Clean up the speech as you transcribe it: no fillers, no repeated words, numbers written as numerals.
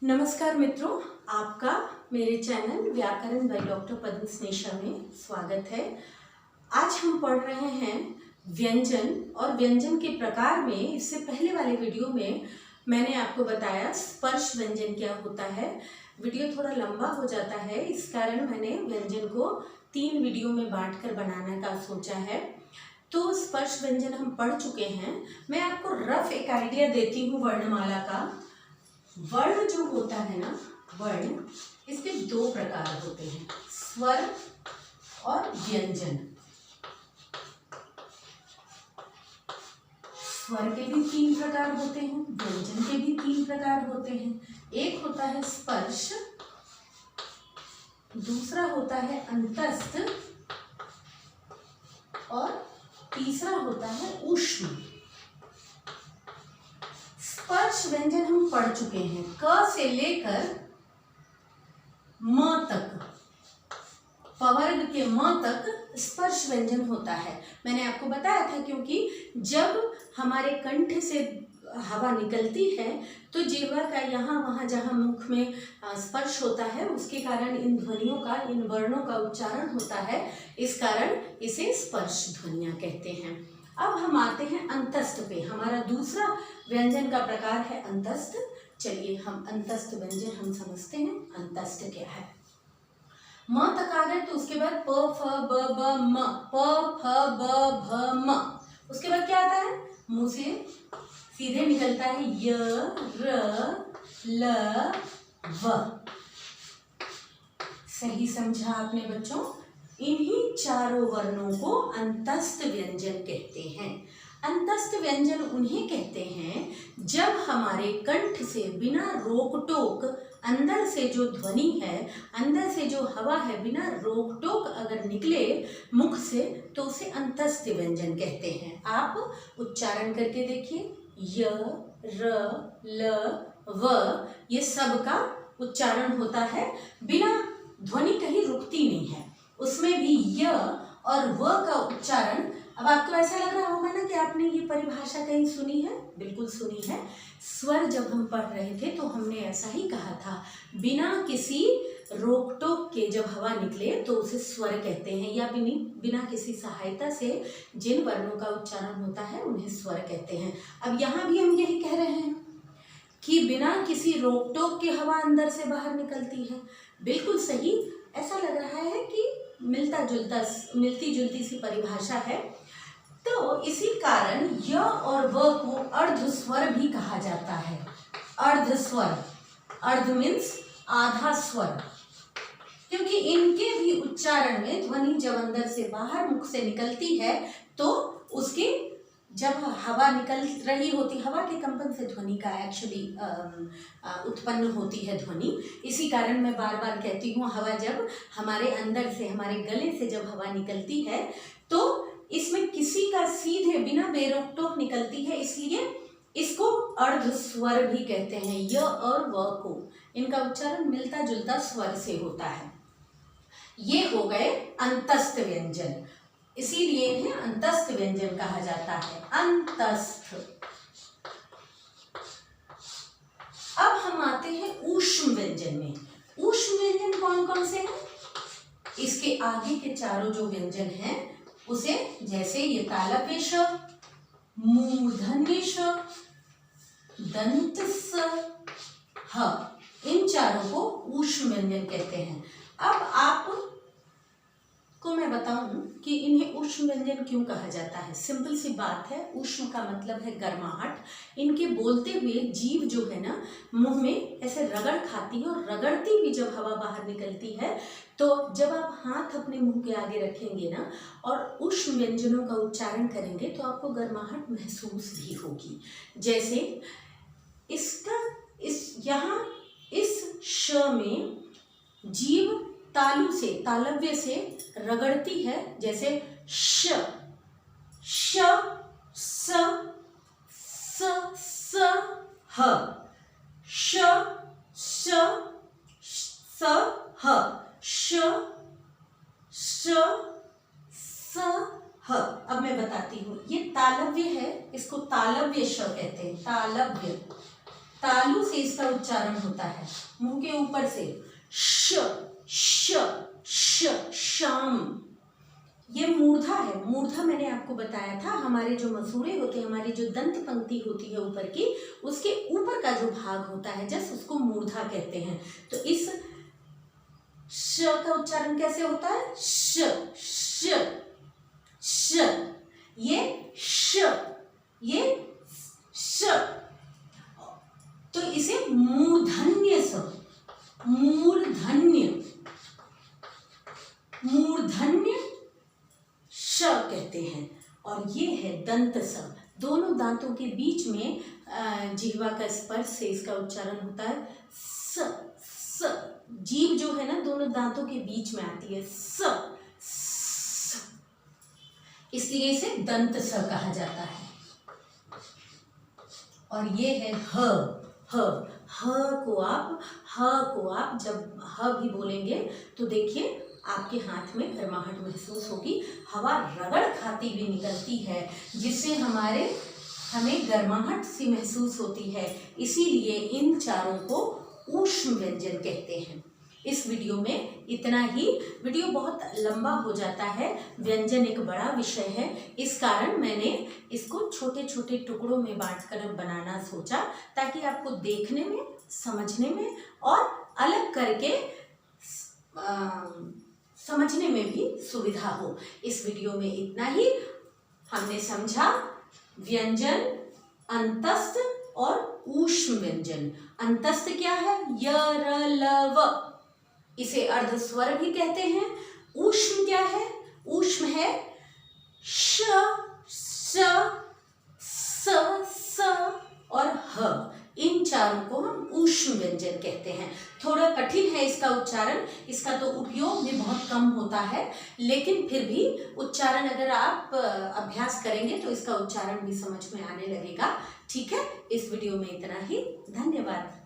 नमस्कार मित्रों, आपका मेरे चैनल व्याकरण बाय डॉक्टर पद्म स्नेहा में स्वागत है। आज हम पढ़ रहे हैं व्यंजन और व्यंजन के प्रकार में। इससे पहले वाले वीडियो में मैंने आपको बताया स्पर्श व्यंजन क्या होता है। वीडियो थोड़ा लंबा हो जाता है, इस कारण मैंने व्यंजन को 3 वीडियो में बांटकर बनाने का सोचा है। तो स्पर्श व्यंजन हम पढ़ चुके हैं। मैं आपको रफ एक आइडिया देती हूँ वर्णमाला का। वर्ण जो होता है ना, वर्ण, इसके 2 प्रकार होते हैं, स्वर और व्यंजन। स्वर के भी 3 प्रकार होते हैं, व्यंजन के भी 3 प्रकार होते हैं। एक होता है स्पर्श, दूसरा होता है अंतस्थ और तीसरा होता है ऊष्म। स्पर्श व्यंजन हम पढ़ चुके हैं, क से लेकर म तक, पवर्ग के म तक स्पर्श व्यंजन होता है। मैंने आपको बताया था क्योंकि जब हमारे कंठ से हवा निकलती है तो जिह्वा का यहाँ वहाँ जहाँ मुख में स्पर्श होता है, उसके कारण इन ध्वनियों का, इन वर्णों का उच्चारण होता है। इस कारण इसे स्पर्श ध्वनियाँ कहते हैं। अब हम आते हैं अंतस्थ पे। हमारा दूसरा व्यंजन का प्रकार है अंतस्थ। चलिए हम अंतस्थ व्यंजन हम समझते हैं। अंतस्थ क्या है? म तक आ गए तो उसके बाद प फ ब ब म, प फ ब भ म। उसके बाद क्या आता है? मुंह से सीधे निकलता है य र ल व। सही समझा आपने बच्चों? इन्हीं चारों वर्णों को अंतस्थ व्यंजन कहते हैं। अंतस्थ व्यंजन उन्हें कहते हैं जब हमारे कंठ से बिना रोक टोक अंदर से जो ध्वनि है, अंदर से जो हवा है, बिना रोक टोक अगर निकले मुख से तो उसे अंतस्थ व्यंजन कहते हैं। आप उच्चारण करके देखिए, य र ल व, ये सब का उच्चारण होता है, बिना ध्वनि कहीं रुकती नहीं है। उसमें भी य और व का उच्चारण। अब आपको ऐसा लग रहा होगा ना कि आपने ये परिभाषा कहीं सुनी है। बिल्कुल सुनी है। स्वर जब हम पढ़ रहे थे तो हमने ऐसा ही कहा था, बिना किसी रोक टोक के जब हवा निकले तो उसे स्वर कहते हैं, या बिना किसी सहायता से जिन वर्णों का उच्चारण होता है उन्हें स्वर कहते हैं। अब यहाँ भी हम यही कह रहे हैं कि बिना किसी रोक टोक के हवा अंदर से बाहर निकलती है। बिल्कुल सही। ऐसा लग रहा है कि मिलती जुलती सी परिभाषा है। तो इसी कारण य और व को अर्ध स्वर भी कहा जाता है। अर्ध स्वर, अर्ध मीन्स आधा स्वर, क्योंकि इनके भी उच्चारण में ध्वनि जब अंदर से बाहर मुख से निकलती है तो उसके, जब हवा निकल रही होती, हवा के कंपन से ध्वनि का एक्चुअली उत्पन्न होती है ध्वनि। इसी कारण मैं बार बार कहती हूँ, हवा जब हमारे अंदर से, हमारे गले से जब हवा निकलती है तो इसमें किसी का सीधे बिना बेरोक टोक निकलती है, इसलिए इसको अर्ध स्वर भी कहते हैं। य और व को, इनका उच्चारण मिलता जुलता स्वर से होता है। ये हो गए अंतस्थ व्यंजन, इसीलिए इन्हें अंतस्थ व्यंजन कहा जाता है। अंतस्थ। अब हम आते हैं ऊष्म व्यंजन में। ऊष्म व्यंजन कौन कौन से हैं? इसके आगे के चारों जो व्यंजन हैं उसे, जैसे ये तालव्य श, मूर्धन्य श, दंत स, ह, इन चारों को ऊष्म व्यंजन कहते हैं। अब आपको मैं बताऊं कि इन्हें ऊष्म व्यंजन क्यों कहा जाता है। सिंपल सी बात है, ऊष्म का मतलब है गर्माहट। इनके बोलते हुए जीभ जो है ना, मुंह में ऐसे रगड़ खाती है, और रगड़ती भी जब हवा बाहर निकलती है तो जब आप हाथ अपने मुंह के आगे रखेंगे ना और ऊष्म व्यंजनों का उच्चारण करेंगे तो आपको गर्माहट महसूस भी होगी। जैसे इसका, यहाँ इस श में जीभ तालु से, तालव्य से रगड़ती है, जैसे श, श, स, स, ह, श, श, स, ह, श, श, स, ह। अब मैं बताती हूँ, ये तालव्य है, इसको तालव्य श कहते हैं। तालव्य, तालु से इसका उच्चारण होता है, मुंह के ऊपर से। श श श शाम, ये मूर्धा है। मूर्धा मैंने आपको बताया था, हमारे जो मसूड़े होते हैं, हमारी जो दंत पंक्ति होती है ऊपर की, उसके ऊपर का जो भाग होता है जस्ट, उसको मूर्धा कहते हैं। तो इस श का उच्चारण कैसे होता है? श श श, ये श, ये श। तो इसे मूर्धन्य स, मूर्धन्य, मूर्धन्य श कहते हैं। और ये है दंत स, दोनों दांतों के बीच में जिह्वा का स्पर्श से इसका उच्चारण होता है स स। जीभ जो है ना दोनों दांतों के बीच में आती है, स स, इसलिए इसे दंत स कहा जाता है। और ये है ह ह। ह को आप जब ह भी बोलेंगे तो देखिए आपके हाथ में गर्माहट महसूस होगी, हवा रगड़ खाती हुई निकलती है, जिससे हमें गर्माहट सी महसूस होती है। इसीलिए इन चारों को ऊष्म व्यंजन कहते हैं। इस वीडियो में इतना ही। वीडियो बहुत लंबा हो जाता है, व्यंजन एक बड़ा विषय है, इस कारण मैंने इसको छोटे छोटे टुकड़ों में बांटकर बनाना सोचा, ताकि आपको देखने में, समझने में और अलग करके समझने में भी सुविधा हो। इस वीडियो में इतना ही। हमने समझा व्यंजन, अंतस्थ और ऊष्म व्यंजन। अंतस्थ क्या है? य र ल व, इसे अर्ध स्वर भी कहते हैं। ऊष्म क्या है? ऊष्म है श श स स और ह। इन चारों को हम ऊष्म व्यंजन कहते हैं। थोड़ा कठिन है इसका उच्चारण, इसका तो उपयोग भी बहुत कम होता है, लेकिन फिर भी उच्चारण अगर आप अभ्यास करेंगे तो इसका उच्चारण भी समझ में आने लगेगा। ठीक है, इस वीडियो में इतना ही। धन्यवाद।